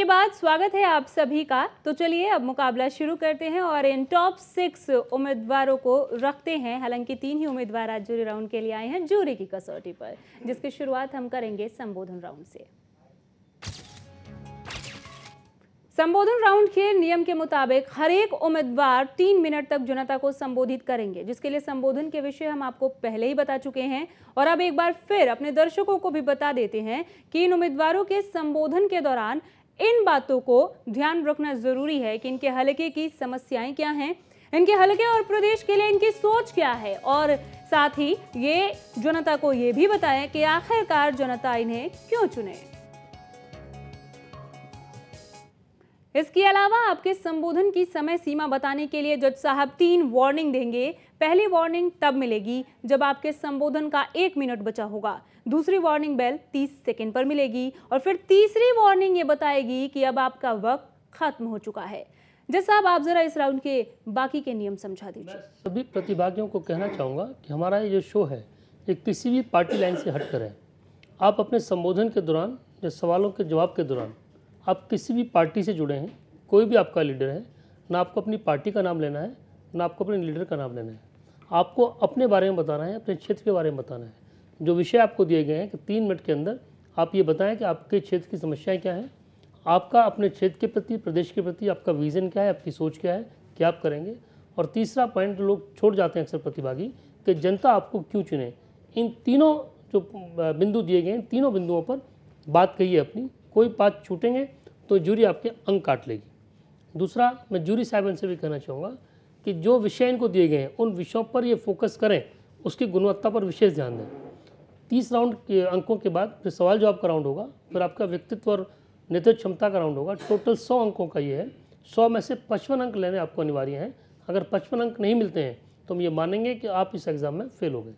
बाद स्वागत है आप सभी का। तो चलिए अब मुकाबला शुरू करते हैं और इन टॉप 6 उम्मीदवारों को रखते हैं। हालांकि 3 ही उम्मीदवार आज जूरी राउंड के लिए आए हैं जूरी की कसौटी पर, जिसकी शुरुआत हम करेंगे संबोधन राउंड से। संबोधन राउंड के नियम के मुताबिक हर एक उम्मीदवार 3 मिनट तक जनता को संबोधित करेंगे, जिसके लिए संबोधन के विषय हम आपको पहले ही बता चुके हैं और अब एक बार फिर अपने दर्शकों को भी बता देते हैं कि इन उम्मीदवारों के संबोधन के दौरान इन बातों को ध्यान रखना जरूरी है कि इनके हलके की समस्याएं क्या हैं, इनके हलके और प्रदेश के लिए इनकी सोच क्या है, और साथ ही ये जनता को ये भी बताएं कि आखिरकार जनता इन्हें क्यों चुने। इसके अलावा आपके संबोधन की समय सीमा बताने के लिए जज साहब 3 वार्निंग देंगे। पहली वार्निंग तब मिलेगी जब आपके संबोधन का 1 मिनट बचा होगा, दूसरी वार्निंग बेल 30 सेकंड पर मिलेगी और फिर तीसरी वार्निंग ये बताएगी कि अब आपका वक्त खत्म हो चुका है। जज साहब आप जरा इस राउंड के बाकी के नियम समझा दीजिए। सभी प्रतिभागियों को कहना चाहूँगा कि हमारा ये जो शो है ये किसी भी पार्टी लाइन से हटकर है। आप अपने संबोधन के दौरान या सवालों के जवाब के दौरान आप किसी भी पार्टी से जुड़े हैं, कोई भी आपका लीडर है, ना आपको अपनी पार्टी का नाम लेना है, ना आपको अपने लीडर का नाम लेना है। आपको अपने बारे में बताना है, अपने क्षेत्र के बारे में बताना है। जो विषय आपको दिए गए हैं कि 3 मिनट के अंदर आप ये बताएं कि आपके क्षेत्र की समस्याएं क्या हैं, आपका अपने क्षेत्र के प्रति, प्रदेश के प्रति आपका विज़न क्या है, आपकी सोच क्या है, क्या आप करेंगे। और तीसरा पॉइंट लोग छोड़ जाते हैं अक्सर प्रतिभागी कि जनता आपको क्यों चुने। इन तीनों जो बिंदु दिए गए हैं, तीनों बिंदुओं पर बात कहिए अपनी। कोई बात छूटेंगे तो जूरी आपके अंक काट लेगी। दूसरा, मैं जूरी साहब से भी कहना चाहूँगा कि जो विषय इनको दिए गए हैं उन विषयों पर ये फोकस करें, उसकी गुणवत्ता पर विशेष ध्यान दें। 30 राउंड के अंकों के बाद फिर सवाल जवाब का राउंड होगा, फिर आपका व्यक्तित्व और नेतृत्व क्षमता का राउंड होगा। टोटल 100 अंकों का ये है। 100 में से 55 अंक लेने आपको अनिवार्य हैं। अगर 55 अंक नहीं मिलते हैं तो हम ये मानेंगे कि आप इस एग्ज़ाम में फेल हो गए।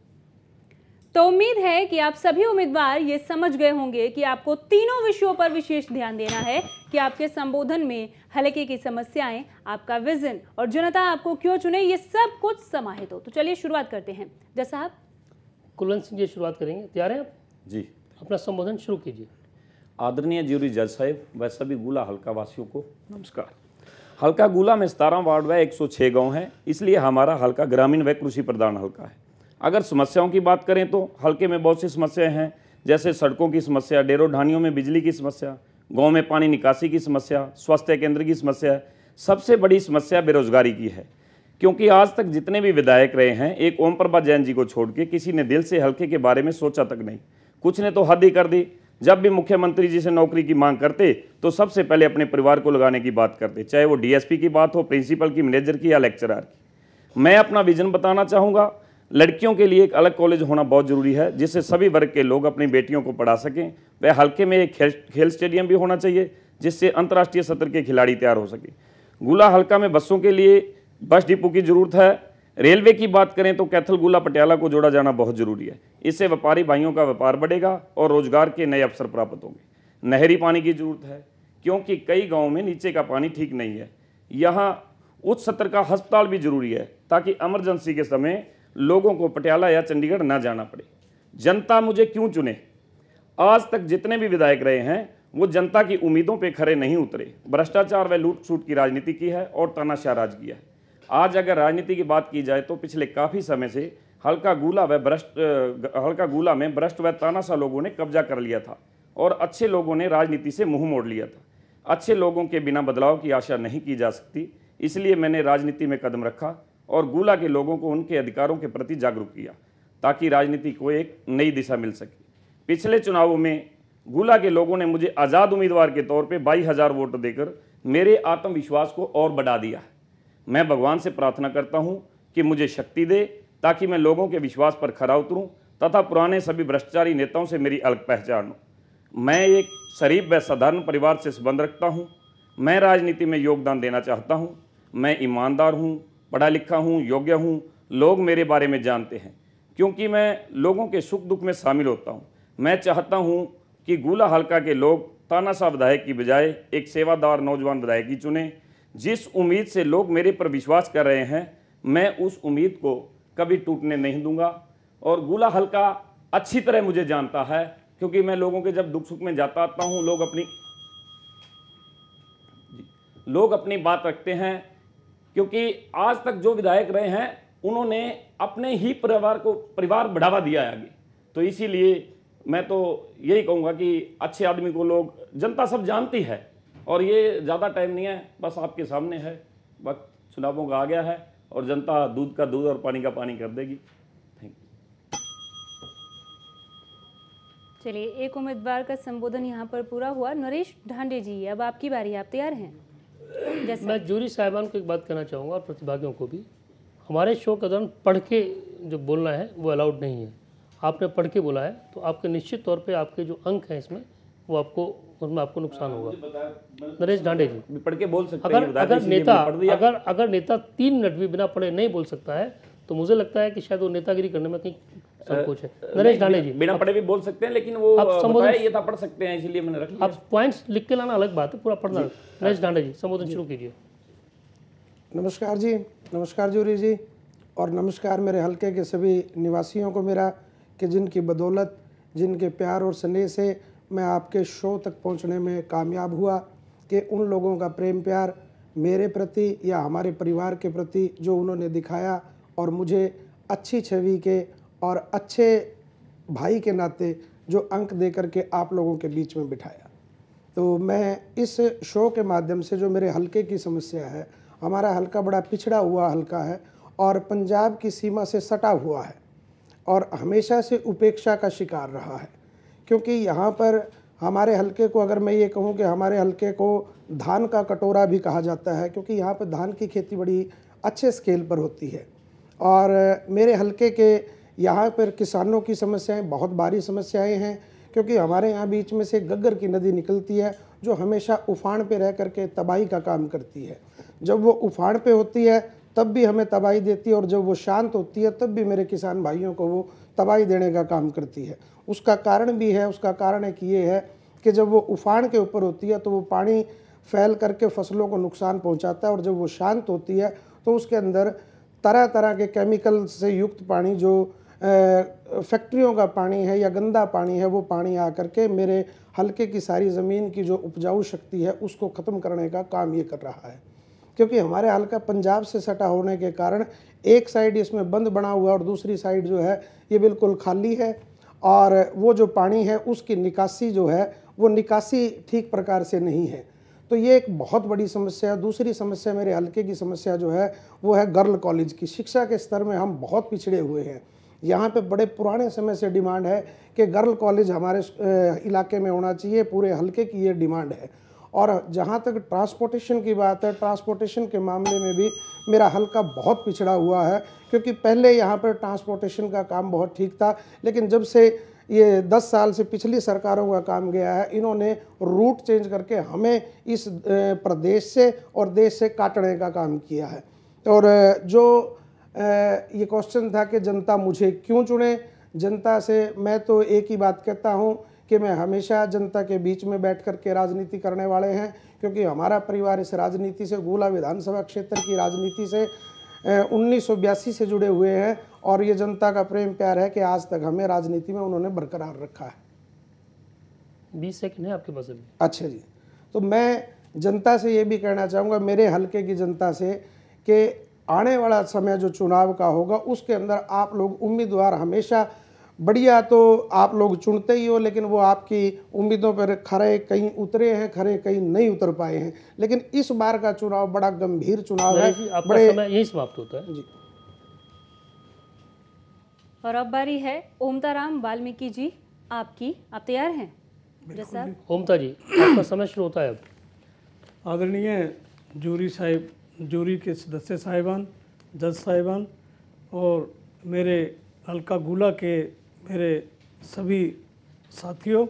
तो उम्मीद है कि आप सभी उम्मीदवार ये समझ गए होंगे कि आपको तीनों विषयों पर विशेष ध्यान देना है कि आपके संबोधन में हलके की समस्याएं, आपका विजन और जनता आपको क्यों चुने, ये सब कुछ समाहित हो। तो चलिए शुरुआत करते हैं। जज साहब कुलवंत सिंह जी शुरुआत करेंगे, तैयार हैं आप? जी, अपना संबोधन शुरू कीजिए। आदरणीय ज्यूरी जज साहब व सभी गुला हल्का वासियों को नमस्कार। हल्का गुला में 17 वार्ड व 106 गांव हैं, इसलिए हमारा हल्का ग्रामीण व कृषि प्रधान हल्का है। अगर समस्याओं की बात करें तो हल्के में बहुत सी समस्याएं हैं, जैसे सड़कों की समस्या, डेरों ढानियों में बिजली की समस्या, गांव में पानी निकासी की समस्या, स्वास्थ्य केंद्र की समस्या। सबसे बड़ी समस्या बेरोजगारी की है, क्योंकि आज तक जितने भी विधायक रहे हैं, एक ओम प्रभा जैन जी को छोड़ के किसी ने दिल से हल्के के बारे में सोचा तक नहीं। कुछ ने तो हद ही कर दी। जब भी मुख्यमंत्री जी से नौकरी की मांग करते तो सबसे पहले अपने परिवार को लगाने की बात करते, चाहे वो डीएसपी की बात हो, प्रिंसिपल की, मैनेजर की या लेक्चरर की। मैं अपना विजन बताना चाहूँगा। लड़कियों के लिए एक अलग कॉलेज होना बहुत ज़रूरी है, जिससे सभी वर्ग के लोग अपनी बेटियों को पढ़ा सकें। वह हल्के में एक खेल स्टेडियम भी होना चाहिए, जिससे अंतर्राष्ट्रीय स्तर के खिलाड़ी तैयार हो सके। गुला हल्का में बसों के लिए बस डिपो की ज़रूरत है। रेलवे की बात करें तो कैथल गुला पटियाला को जोड़ा जाना बहुत ज़रूरी है। इससे व्यापारी भाइयों का व्यापार बढ़ेगा और रोजगार के नए अवसर प्राप्त होंगे। नहरी पानी की ज़रूरत है, क्योंकि कई गाँवों में नीचे का पानी ठीक नहीं है। यहाँ उच्च स्तर का अस्पताल भी जरूरी है, ताकि इमरजेंसी के समय लोगों को पटियाला या चंडीगढ़ ना जाना पड़े। जनता मुझे क्यों चुने? आज तक जितने भी विधायक रहे हैं वो जनता की उम्मीदों पे खरे नहीं उतरे। भ्रष्टाचार व लूट सूट की राजनीति की है और तानाशाह राज किया है। आज अगर राजनीति की बात की जाए तो पिछले काफ़ी समय से हल्का गुला में भ्रष्ट व तानाशाह लोगों ने कब्जा कर लिया था और अच्छे लोगों ने राजनीति से मुँह मोड़ लिया था। अच्छे लोगों के बिना बदलाव की आशा नहीं की जा सकती, इसलिए मैंने राजनीति में कदम रखा और गुला के लोगों को उनके अधिकारों के प्रति जागरूक किया, ताकि राजनीति को एक नई दिशा मिल सके। पिछले चुनावों में गुला के लोगों ने मुझे आज़ाद उम्मीदवार के तौर पे 22,000 वोट देकर मेरे आत्मविश्वास को और बढ़ा दिया है। मैं भगवान से प्रार्थना करता हूँ कि मुझे शक्ति दे, ताकि मैं लोगों के विश्वास पर खरा उतरूँ तथा पुराने सभी भ्रष्टाचारी नेताओं से मेरी अलग पहचान हो। मैं एक शरीफ व साधारण परिवार से संबंध रखता हूँ। मैं राजनीति में योगदान देना चाहता हूँ। मैं ईमानदार हूँ, पढ़ा लिखा हूँ, योग्य हूँ। लोग मेरे बारे में जानते हैं, क्योंकि मैं लोगों के सुख दुख में शामिल होता हूँ। मैं चाहता हूँ कि गुला हल्का के लोग तानाशाह विधायक की बजाय एक सेवादार नौजवान विधायक ही चुने। जिस उम्मीद से लोग मेरे पर विश्वास कर रहे हैं, मैं उस उम्मीद को कभी टूटने नहीं दूंगा। और गुला हल्का अच्छी तरह मुझे जानता है, क्योंकि मैं लोगों के जब दुख सुख में जाता आता हूँ, लोग अपनी लोग अपनी बात रखते हैं, क्योंकि आज तक जो विधायक रहे हैं उन्होंने अपने ही परिवार बढ़ावा दिया है आगे। तो इसीलिए मैं तो यही कहूँगा कि अच्छे आदमी को लोग, जनता सब जानती है, और ये ज़्यादा टाइम नहीं है, बस आपके सामने है, वक्त चुनावों का आ गया है और जनता दूध का दूध और पानी का पानी कर देगी। Thank you. चलिए, एक उम्मीदवार का संबोधन यहाँ पर पूरा हुआ। नरेश ढांडे जी, अब आपकी बारी, आप तैयार हैं? मैं जूरी साहिबान को एक बात कहना चाहूँगा और प्रतिभागियों को भी, हमारे शो के दौरान पढ़ के जो बोलना है वो अलाउड नहीं है। आपने पढ़ के बोला है तो आपके निश्चित तौर पे आपके जो अंक हैं इसमें वो आपको, उसमें आपको नुकसान होगा। नरेश ढांडे जी, पढ़ के बोल सकते अगर हैं, अगर नेता 3 मिनट भी बिना पढ़े नहीं बोल सकता है तो मुझे लगता है कि शायद वो नेतागिरी करने में कहीं संकोच है। नरेश ढांडे जी, बिना पढ़े भी बोल सकते हैं, लेकिन वो ये था पढ़ सकते हैं, इसलिए मैंने रख लिया। आप पॉइंट्स लिख के लाना अलग बात है, पूरा पढ़ना। नरेश ढांडे जी, संबोधन शुरू कीजिए। नमस्कार जी, नमस्कार जूरी जी, और नमस्कार मेरे हलके के सभी निवासियों को मेरा, कि जिनकी बदौलत, जिनके प्यार और स्नेह से मैं आपके शो तक पहुंचने में कामयाब हुआ, कि उन लोगों का प्रेम प्यार मेरे प्रति या हमारे परिवार के प्रति जो उन्होंने दिखाया, और मुझे अच्छी छवि के और अच्छे भाई के नाते जो अंक दे करके आप लोगों के बीच में बिठाया। तो मैं इस शो के माध्यम से जो मेरे हलके की समस्या है, हमारा हलका बड़ा पिछड़ा हुआ हलका है और पंजाब की सीमा से सटा हुआ है और हमेशा से उपेक्षा का शिकार रहा है, क्योंकि यहाँ पर हमारे हलके को, अगर मैं ये कहूँ कि हमारे हलके को धान का कटोरा भी कहा जाता है, क्योंकि यहाँ पर धान की खेती बड़ी अच्छे स्केल पर होती है। और मेरे हलके के यहाँ पर किसानों की समस्याएं बहुत भारी समस्याएं हैं, क्योंकि हमारे यहाँ बीच में से गग्गर की नदी निकलती है जो हमेशा उफान पे रह करके तबाही का काम करती है। जब वो उफान पे होती है तब भी हमें तबाही देती है, और जब वो शांत होती है तब भी मेरे किसान भाइयों को वो तबाही देने का काम करती है। उसका कारण भी है, उसका कारण एक ये है कि जब वो उफान के ऊपर होती है तो वो पानी फैल करके फसलों को नुकसान पहुंचाता है, और जब वो शांत होती है तो उसके अंदर तरह तरह के केमिकल से युक्त पानी, जो फैक्ट्रियों का पानी है या गंदा पानी है, वो पानी आकर के मेरे हलके की सारी ज़मीन की जो उपजाऊ शक्ति है उसको ख़त्म करने का काम ये कर रहा है। क्योंकि हमारे हलका पंजाब से सटा होने के कारण एक साइड इसमें बंद बना हुआ और दूसरी साइड जो है ये बिल्कुल खाली है, और वो जो पानी है उसकी निकासी जो है वो निकासी ठीक प्रकार से नहीं है। तो ये एक बहुत बड़ी समस्या है। दूसरी समस्या मेरे हलके की समस्या जो है वो है गर्ल कॉलेज की। शिक्षा के स्तर में हम बहुत पिछड़े हुए हैं। यहाँ पे बड़े पुराने समय से डिमांड है कि गर्ल कॉलेज हमारे इलाके में होना चाहिए, पूरे हलके की ये डिमांड है। और जहाँ तक ट्रांसपोर्टेशन की बात है, ट्रांसपोर्टेशन के मामले में भी मेरा हलका बहुत पिछड़ा हुआ है, क्योंकि पहले यहाँ पर ट्रांसपोर्टेशन का काम बहुत ठीक था, लेकिन जब से ये 10 साल से पिछली सरकारों का काम गया है, इन्होंने रूट चेंज करके हमें इस प्रदेश से और देश से काटने का काम किया है। और जो ये क्वेश्चन था कि जनता मुझे क्यों चुने, जनता से मैं तो एक ही बात कहता हूँ कि मैं हमेशा जनता के बीच में बैठ कर के राजनीति करने वाले हैं, क्योंकि हमारा परिवार इस राजनीति से, गोला विधानसभा क्षेत्र की राजनीति से 1982 से जुड़े हुए हैं, और ये जनता का प्रेम प्यार है कि आज तक हमें राजनीति में उन्होंने बरकरार रखा है। 20 सेकंड है आपके पास अभी। अच्छा जी, तो मैं जनता से ये भी कहना चाहूँगा, मेरे हलके की जनता से, कि आने वाला समय जो चुनाव का होगा उसके अंदर आप लोग उम्मीदवार हमेशा बढ़िया तो आप लोग चुनते ही हो, लेकिन वो आपकी उम्मीदों पर खरे कहीं उतरे हैं, खरे कहीं नहीं उतर पाए हैं। लेकिन इस बार का चुनाव बड़ा गंभीर चुनाव है। बड़े समय यही समाप्त होता है जी। और अब बारी है ओमताराम वाल्मीकि जी आपकी, आप तैयार हैं? जैसा ओमता जी, आपका समय शुरू होता है अब। आदरणीय जूरी साहिब, जूरी के सदस्य साहिबान, जज साहिबान और मेरे हल्का गुला के मेरे सभी साथियों,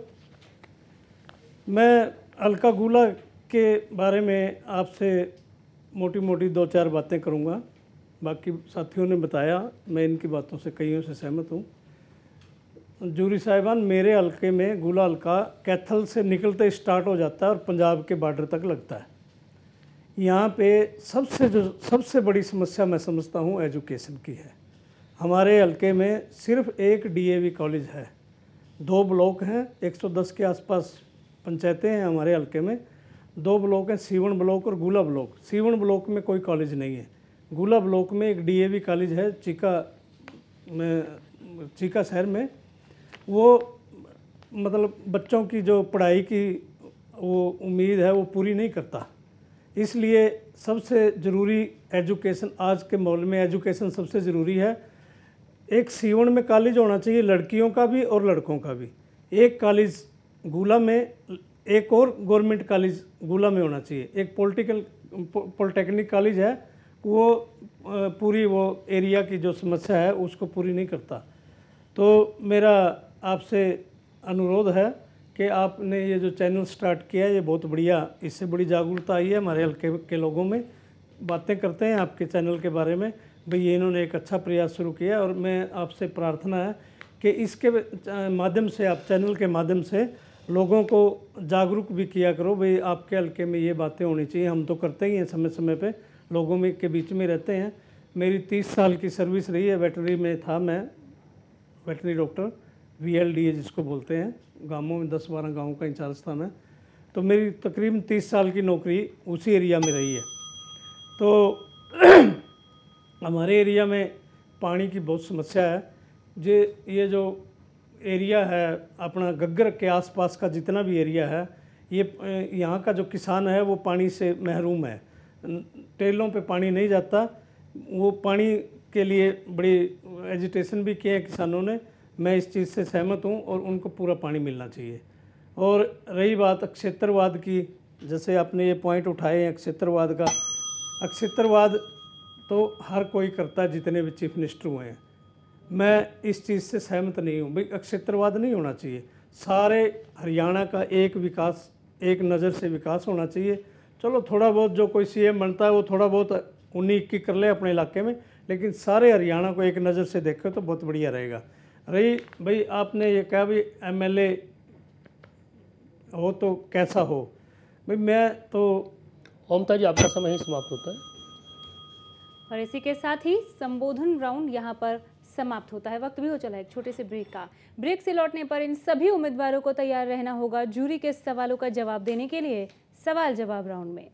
मैं हल्का गुला के बारे में आपसे मोटी मोटी 2-4 बातें करूंगा। बाकी साथियों ने बताया, मैं इनकी बातों से कईयों से सहमत हूं। जूरी साहिबान, मेरे हल्के में गुला हल्का कैथल से निकलते स्टार्ट हो जाता है और पंजाब के बॉर्डर तक लगता है। यहाँ पे सबसे बड़ी समस्या मैं समझता हूँ एजुकेशन की है। हमारे हलके में सिर्फ एक डीएवी कॉलेज है, 2 ब्लॉक हैं, 110 के आसपास पंचायतें हैं हमारे हलके में, 2 ब्लॉक हैं, सीवन ब्लॉक और गुला ब्लॉक। सीवन ब्लॉक में कोई कॉलेज नहीं है। गुला ब्लॉक में एक डीएवी कॉलेज है चीका शहर में। वो मतलब बच्चों की जो पढ़ाई की वो उम्मीद है वो पूरी नहीं करता। इसलिए सबसे ज़रूरी एजुकेशन, आज के माहौल में एजुकेशन सबसे ज़रूरी है। एक सीवन में कॉलेज होना चाहिए लड़कियों का भी और लड़कों का भी। एक कॉलेज गुला में, एक और गवर्नमेंट कॉलेज गुला में होना चाहिए। एक पॉलिटेक्निक कॉलेज है, वो पूरी वो एरिया की जो समस्या है उसको पूरी नहीं करता। तो मेरा आपसे अनुरोध है कि आपने ये जो चैनल स्टार्ट किया है ये बहुत बढ़िया, इससे बड़ी जागरूकता आई है हमारे हल्के के लोगों में। बातें करते हैं आपके चैनल के बारे में, भाई ये इन्होंने एक अच्छा प्रयास शुरू किया। और मैं आपसे प्रार्थना है कि इसके माध्यम से, आप चैनल के माध्यम से लोगों को जागरूक भी किया करो, भाई आपके हल्के में ये बातें होनी चाहिए। हम तो करते ही हैं, समय समय पे लोगों में के बीच में रहते हैं। मेरी 30 साल की सर्विस रही है, वेटनरी में था मैं, वेटनरी डॉक्टर, VLDA जिसको बोलते हैं। गाँवों में 10-12 गाँव का इंचार्ज था मैं। तो मेरी तकरीबन 30 साल की नौकरी उसी एरिया में रही है। तो हमारे एरिया में पानी की बहुत समस्या है। ये जो एरिया है अपना गग्गर के आसपास का जितना भी एरिया है, ये यहाँ का जो किसान है वो पानी से महरूम है। टेलों पे पानी नहीं जाता। वो पानी के लिए बड़ी एजिटेशन भी किए हैं किसानों ने। मैं इस चीज़ से सहमत हूँ और उनको पूरा पानी मिलना चाहिए। और रही बात क्षेत्रवाद की, जैसे आपने ये पॉइंट उठाए हैं क्षेत्रवाद का, क्षेत्रवाद तो हर कोई करता है, जितने भी चीफ मिनिस्टर हुए हैं। मैं इस चीज़ से सहमत नहीं हूँ, भाई क्षेत्रवाद नहीं होना चाहिए। सारे हरियाणा का एक विकास, एक नज़र से विकास होना चाहिए। चलो थोड़ा बहुत जो कोई CM बनता है वो थोड़ा बहुत 19-21 कर ले अपने इलाके में, लेकिन सारे हरियाणा को एक नज़र से देखे तो बहुत बढ़िया रहेगा। रही भाई आपने ये कहा भी MLA हो तो कैसा हो, भाई मैं तो ओमता जी आपका समय ही समाप्त होता है। और इसी के साथ ही संबोधन राउंड यहाँ पर समाप्त होता है। वक्त भी हो चला है एक छोटे से ब्रेक का। ब्रेक से लौटने पर इन सभी उम्मीदवारों को तैयार रहना होगा जूरी के सवालों का जवाब देने के लिए सवाल जवाब राउंड में।